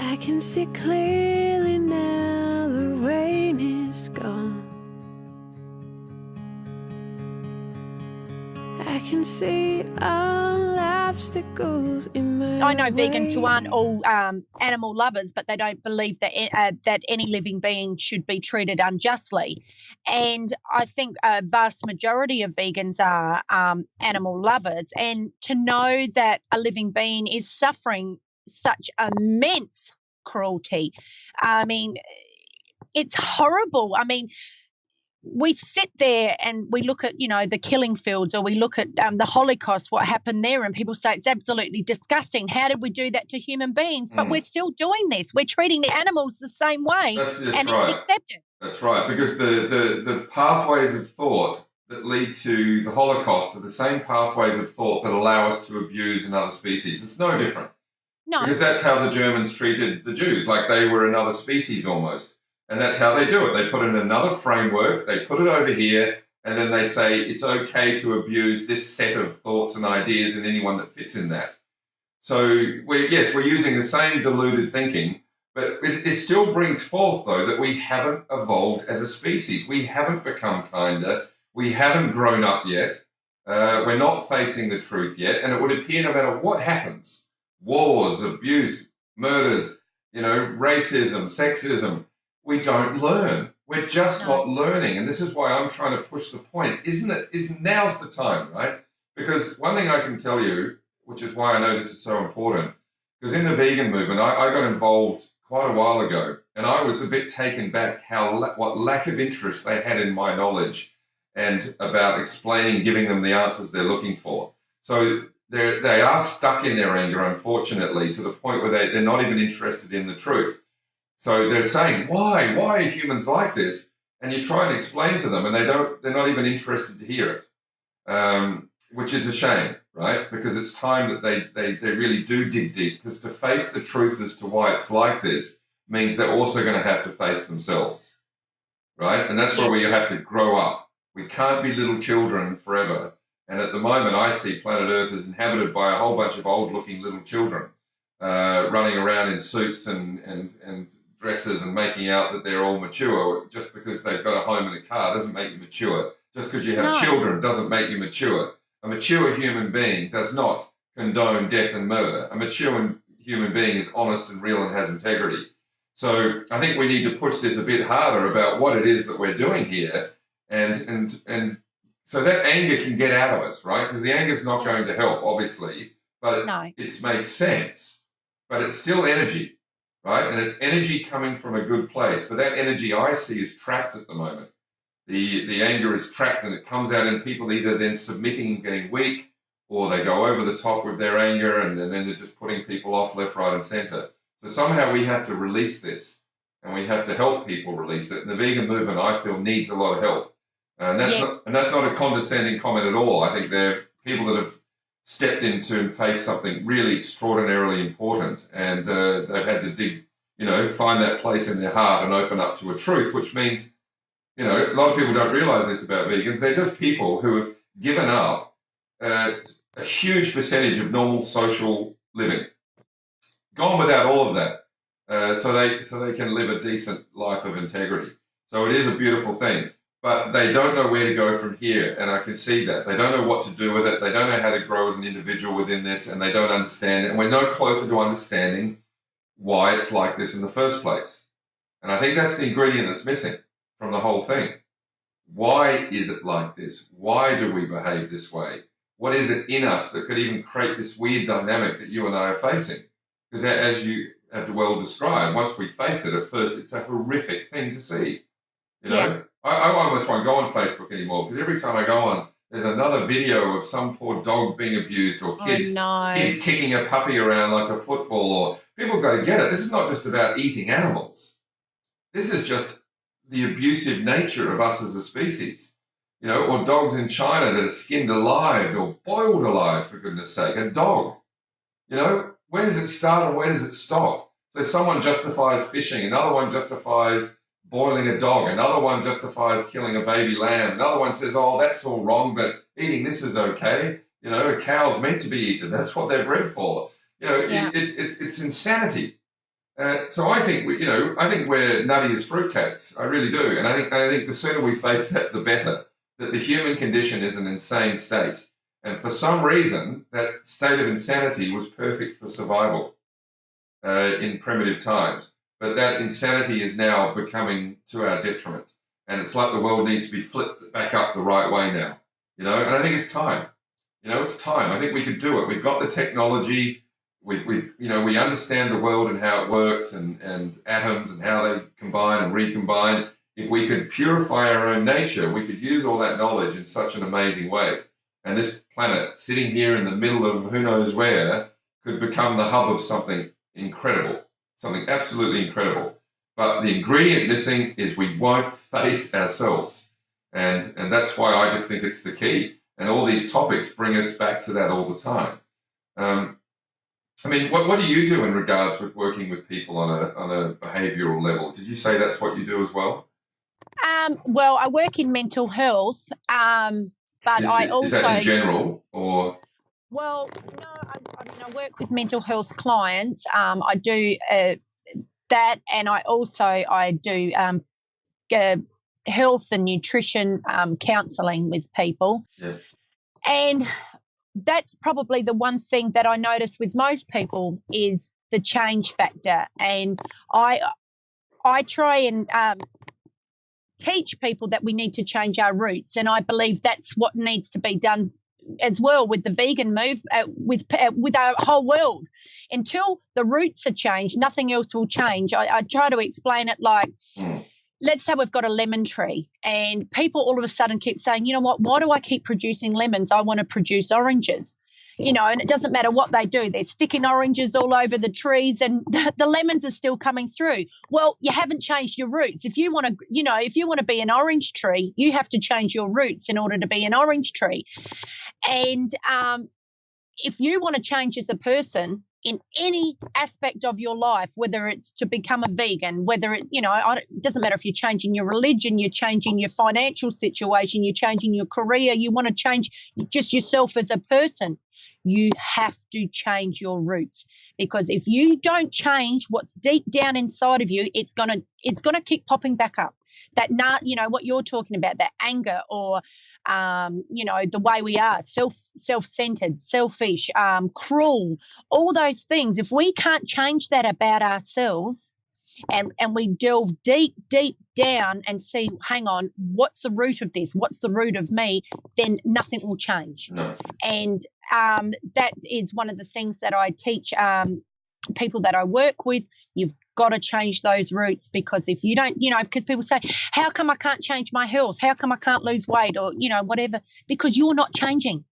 I can see clearly now, the rain is gone. I can see all obstacles in my I know vegans who way. aren't all animal lovers, but they don't believe that that any living being should be treated unjustly. And I think a vast majority of vegans are animal lovers. And to know that a living being is suffering such immense cruelty, I mean, it's horrible. I mean, we sit there and we look at, the killing fields, or we look at the Holocaust, what happened there, and people say it's absolutely disgusting. How did we do that to human beings? But we're still doing this. We're treating the animals the same way, That's and right. it's accepted. That's right, because the pathways of thought that lead to the Holocaust are the same pathways of thought that allow us to abuse another species. It's no different. No. Because that's how the Germans treated the Jews, like they were another species almost. And that's how they do it. They put in another framework, they put it over here, and then they say it's okay to abuse this set of thoughts and ideas and anyone that fits in that. So, we're using the same deluded thinking, but it still brings forth, though, that we haven't evolved as a species. We haven't become kinder. We haven't grown up yet. We're not facing the truth yet. And it would appear no matter what happens, wars, abuse, murders, racism, sexism, we don't learn. We're just not learning. And this is why I'm trying to push the point. Now's the time, right? Because one thing I can tell you, which is why I know this is so important, because in the vegan movement, I got involved quite a while ago, and I was a bit taken back what lack of interest they had in my knowledge and about explaining, giving them the answers they're looking for. So they are stuck in their anger, unfortunately, to the point where they're not even interested in the truth. So they're saying, why are humans like this? And you try and explain to them, and they're not even interested to hear it, which is a shame, right? Because it's time that they really do dig deep, because to face the truth as to why it's like this means they're also going to have to face themselves, right? And that's where we have to grow up. We can't be little children forever. And at the moment, I see planet Earth is inhabited by a whole bunch of old-looking little children running around in suits and dresses and making out that they're all mature. Just because they've got a home and a car doesn't make you mature. Just because you have children doesn't make you mature. A mature human being does not condone death and murder. A mature human being is honest and real and has integrity. So I think we need to push this a bit harder about what it is that we're doing here, and so that anger can get out of us, right? Because the anger is not going to help, obviously, but it makes sense. But it's still energy. Right? And it's energy coming from a good place. But that energy I see is trapped at the moment. The anger is trapped, and it comes out in people either then submitting and getting weak, or they go over the top with their anger, and then they're just putting people off left, right, and center. So somehow we have to release this, and we have to help people release it. And the vegan movement, I feel, needs a lot of help. And that's not a condescending comment at all. I think they're people that have stepped into and faced something really extraordinarily important, and they've had to dig, find that place in their heart and open up to a truth, which means, a lot of people don't realize this about vegans. They're just people who have given up a huge percentage of normal social living, gone without all of that, so they can live a decent life of integrity. So it is a beautiful thing. But they don't know where to go from here, and I can see that. They don't know what to do with it. They don't know how to grow as an individual within this, and they don't understand it. And we're no closer to understanding why it's like this in the first place. And I think that's the ingredient that's missing from the whole thing. Why is it like this? Why do we behave this way? What is it in us that could even create this weird dynamic that you and I are facing? Because as you have well described, once we face it, at first it's a horrific thing to see. I almost won't go on Facebook anymore, because every time I go on, there's another video of some poor dog being abused, or kids kicking a puppy around like a football. Or people have got to get it. This is not just about eating animals. This is just the abusive nature of us as a species. Or dogs in China that are skinned alive or boiled alive, for goodness sake. A dog. Where does it start and where does it stop? So someone justifies fishing, another one justifies boiling a dog, another one justifies killing a baby lamb, another one says, oh, that's all wrong, but eating this is okay. A cow's meant to be eaten. That's what they're bred for. It's insanity. So I think I think we're nutty as fruitcakes. I really do, and I think the sooner we face that, the better. That the human condition is an insane state, and for some reason, that state of insanity was perfect for survival in primitive times. But that insanity is now becoming to our detriment, and it's like the world needs to be flipped back up the right way now. And I think it's time. It's time. I think we could do it. We've got the technology. We understand the world and how it works, and atoms and how they combine and recombine. If we could purify our own nature, we could use all that knowledge in such an amazing way. And this planet, sitting here in the middle of who knows where, could become the hub of something incredible, something absolutely incredible. But the ingredient missing is we won't face ourselves. And that's why I just think it's the key. And all these topics bring us back to that all the time. What do you do in regards with working with people on a behavioural level? Did you say that's what you do as well? Well, I work in mental health, but I also... Is that in general, or...? Well, no, I work with mental health clients. I do that, and I do health and nutrition counselling with people. Yeah. And that's probably the one thing that I notice with most people is the change factor. And I try and teach people that we need to change our roots, and I believe that's what needs to be done as well with the vegan move, with our whole world. Until the roots are changed, nothing else will change. I try to explain it like, let's say we've got a lemon tree, and people all of a sudden keep saying, you know what, why do I keep producing lemons? I want to produce oranges. And it doesn't matter what they do. They're sticking oranges all over the trees, and the lemons are still coming through. Well, you haven't changed your roots. If you want to be an orange tree, you have to change your roots in order to be an orange tree. And if you want to change as a person in any aspect of your life, whether it's to become a vegan, whether it doesn't matter if you're changing your religion, you're changing your financial situation, you're changing your career, you want to change just yourself as a person, you have to change your roots. Because if you don't change what's deep down inside of you, it's gonna keep popping back up. That what you're talking about, that anger, or the way we are, self-centered, selfish, cruel, all those things. If we can't change that about ourselves, and we delve deep down and see, hang on, what's the root of this? What's the root of me? Then nothing will change. No. And that is one of the things that I teach people that I work with. You've got to change those roots, because if you don't, because people say, how come I can't change my health? How come I can't lose weight, or, whatever? Because you're not changing.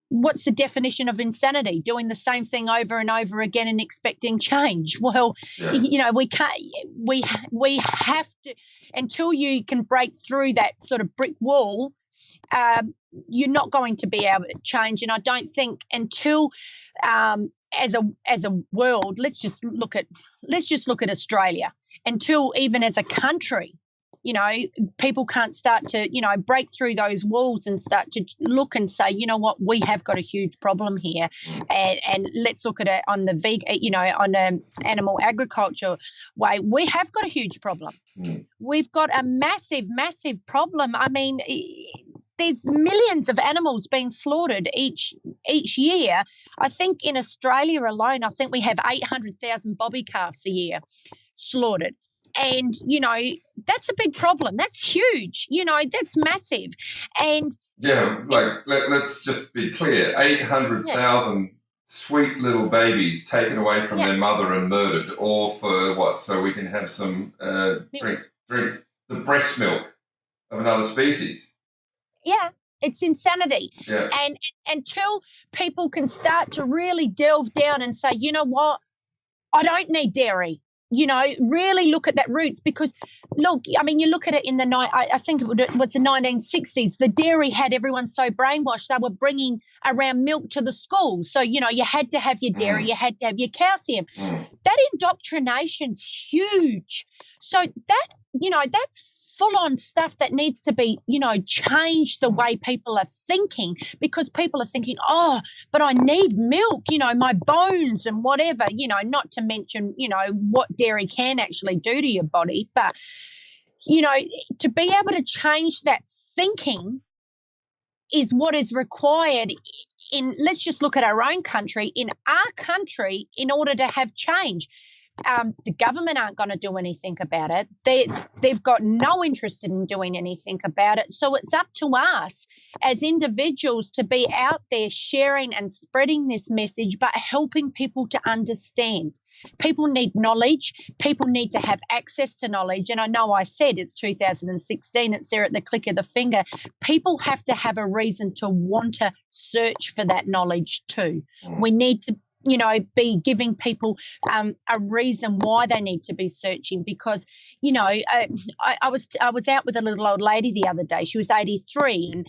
What's the definition of insanity? Doing the same thing over and over again and expecting change. Well, yeah. We can't, we have to, until you can break through that sort of brick wall, you're not going to be able to change. And I don't think until, as a world, let's just look at Australia, until even as a country, people can't start to, break through those walls and start to look and say, you know what, we have got a huge problem here. And let's look at it on the vegan, on an animal agriculture way. We have got a huge problem. We've got a massive, massive problem. I mean, there's millions of animals being slaughtered each year. I think in Australia alone, I think we have 800,000 bobby calves a year slaughtered. And, that's a big problem. That's huge. That's massive. And yeah, let's just be clear. 800,000 sweet little babies taken away from their mother and murdered, all for what? So we can have some drink the breast milk of another species. Yeah, it's insanity. Yeah. And until people can start to really delve down and say, you know what, I don't need dairy. Really look at that roots, because look, I mean, you look at it in I think it was the 1960s. The dairy had everyone so brainwashed. They were bringing around milk to the schools. So, you had to have your dairy, you had to have your calcium. That indoctrination's huge. So that that's full on stuff that needs to be, change the way people are thinking, because people are thinking, oh, but I need milk, my bones and whatever, not to mention, what dairy can actually do to your body. But, to be able to change that thinking is what is required let's just look at our own country. In our country, in order to have change, the government aren't going to do anything about it. They've got no interest in doing anything about it. So it's up to us as individuals to be out there sharing and spreading this message, but helping people to understand. People need knowledge. People need to have access to knowledge. And I know I said it's 2016. It's there at the click of the finger. People have to have a reason to want to search for that knowledge too. We need to be giving people a reason why they need to be searching, because, I was out with a little old lady the other day. She was 83, and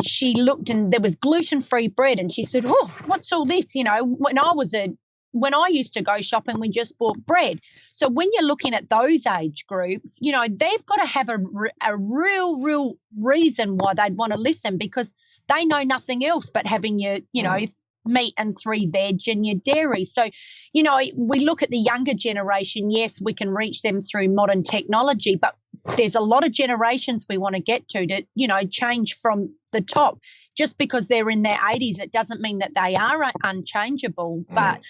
she looked, and there was gluten-free bread, and she said, oh, what's all this? When I used to go shopping, we just bought bread. So when you're looking at those age groups, they've got to have a real reason why they'd want to listen, because they know nothing else but having your, meat and 3 veg and your dairy. So, we look at the younger generation. Yes, we can reach them through modern technology, but there's a lot of generations we want to get to, change from the top. Just because they're in their 80s, it doesn't mean that they are unchangeable. But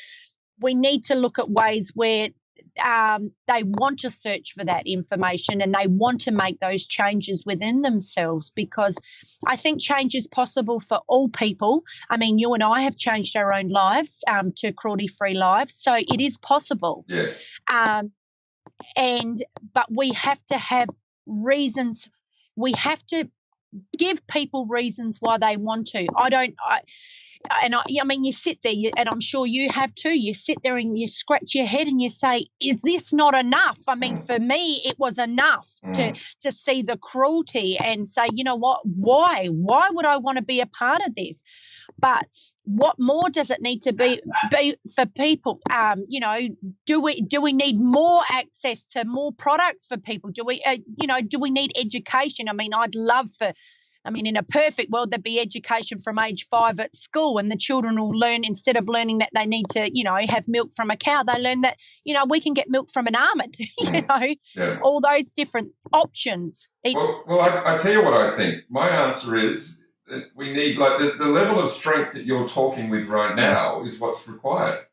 we need to look at ways where they want to search for that information and they want to make those changes within themselves, because I think change is possible for all people. I mean, you and I have changed our own lives to cruelty-free lives, so it is possible. Yes. But we have to have reasons. We have to give people reasons why they want to. I mean, you sit there, and I'm sure you have too, you sit there and you scratch your head and you say, is this not enough? I mean, for me, it was enough to see the cruelty and say, you know what, why? Why would I want to be a part of this? But what more does it need to be for people? Do we need more access to more products for people? Do we need education? I mean, in a perfect world, there'd be education from age 5 at school, and the children will learn, instead of learning that they need to, have milk from a cow, they learn that, we can get milk from an almond, all those different options. I tell you what I think. My answer is that we need, like, the level of strength that you're talking with right now is what's required.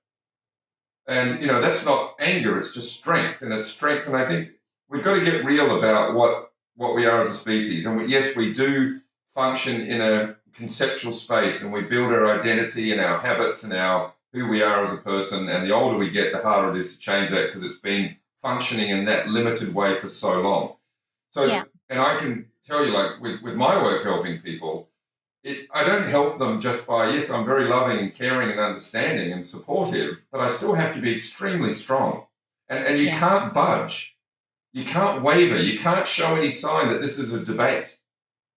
And, that's not anger, it's just strength. And it's strength. And I think we've got to get real about what we are as a species. And yes, we do function in a conceptual space, and we build our identity and our habits and who we are as a person. And the older we get, the harder it is to change that, because it's been functioning in that limited way for so long. So, and I can tell you, like, with my work helping people, I don't help them just by, yes, I'm very loving and caring and understanding and supportive, but I still have to be extremely strong. And you can't budge. You can't waver. You can't show any sign that this is a debate,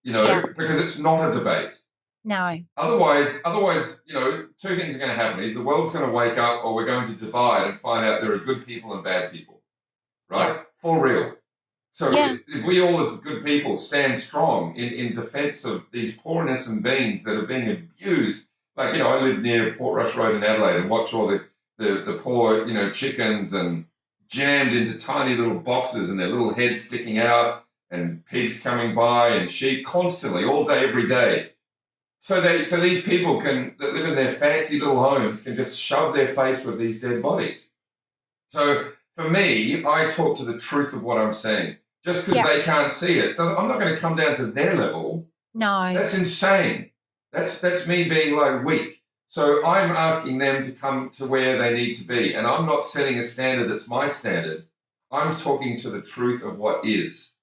because it's not a debate. No. Otherwise, two things are going to happen. Either the world's going to wake up, or we're going to divide and find out there are good people and bad people, right? Yeah. For real. So if we all as good people stand strong in defense of these poor innocent beings that are being abused, like, I live near Portrush Road in Adelaide and watch all the poor, chickens and jammed into tiny little boxes and their little heads sticking out, and pigs coming by and sheep constantly, all day, every day. So these people that live in their fancy little homes can just shove their face with these dead bodies. So for me, I talk to the truth of what I'm saying. Just because they can't see it, I'm not going to come down to their level. No. That's insane. That's me being, like, weak. So I'm asking them to come to where they need to be. And I'm not setting a standard that's my standard. I'm talking to the truth of what is.